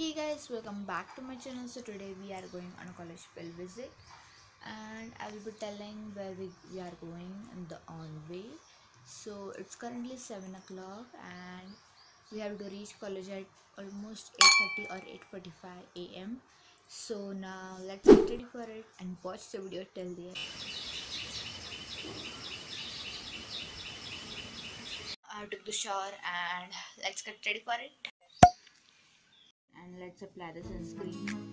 Hey guys, welcome back to my channel. So today we are going on a college field visit and I will be telling where we are going and the on way. So it's currently 7 o'clock and we have to reach college at almost 8:30 or 8:45 a.m. So now let's get ready for it and watch the video till the end. I took the shower and let's get ready for it. And let's apply the sunscreen.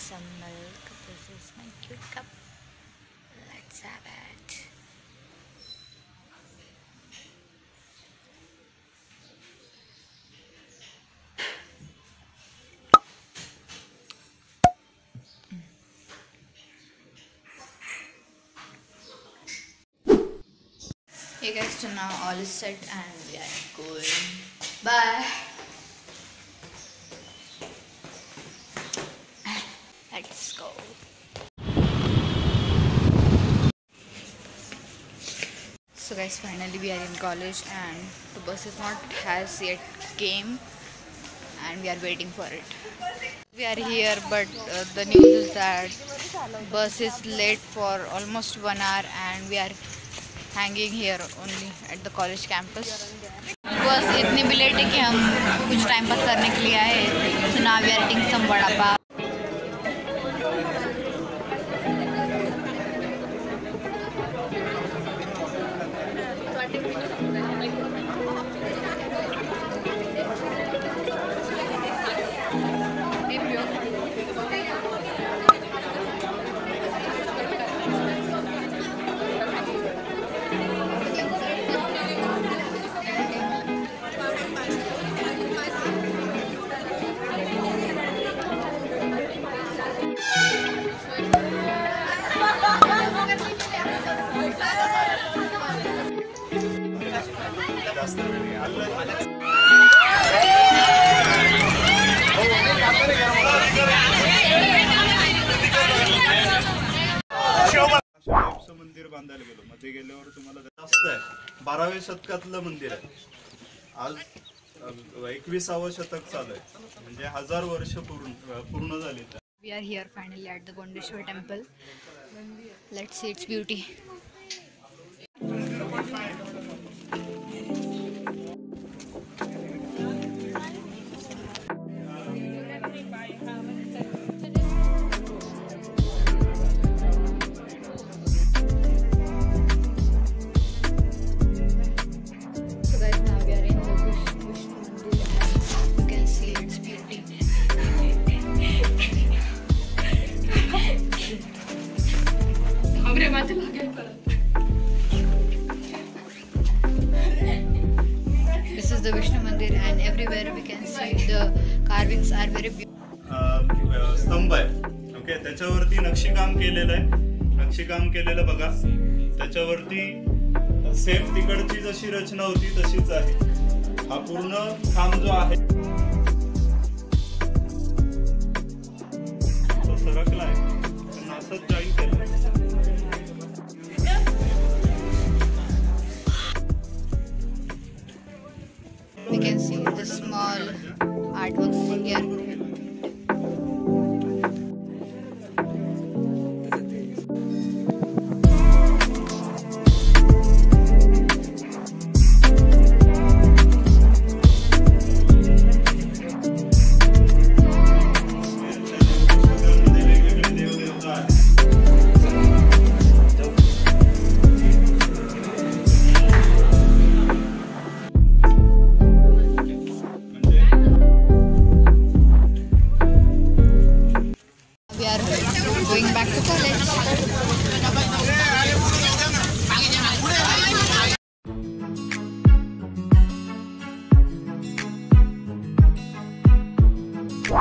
Some milk. This is my cute cup. Let's have it. Hey guys, so now all is set and we are going. Bye. Let's go. So guys, finally we are in college and the bus is not has yet came and we are waiting for it. We are here, but the news is that bus is late for almost 1 hour and we are hanging here only at the college campus. बस इतनी भी late है कि हम कुछ time pass करने के लिए आए. So now we are eating some vada pav. मंदिर बांधायला गेलो. मध्ये गेल्यावर तुम्हाला जास्त आहे. 12व्या शतकातलं मंदिर आहे. आज 21वे शतक चालू आहे. म्हणजे 1000 वर्ष पूर्ण झाली. We are here finally at the Gondeshwar temple. Let's see its beauty. This is the Vishnu Mandir and everywhere we can see the carvings are very beautiful. स्तंभ आहे. ओके, त्याच्यावरती नक्षीकाम केलेलं आहे. नक्षीकाम केलेलं बघा. त्याच्यावरती सेम तिकडची जशी रचना होती तशीच आहे. हा पूर्ण खांब जो आहे तो सरकला आहे. असंच जॉईन केलं. We can see the small artworks here. So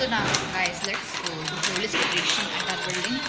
now guys, let's go to Holi celebration at our building.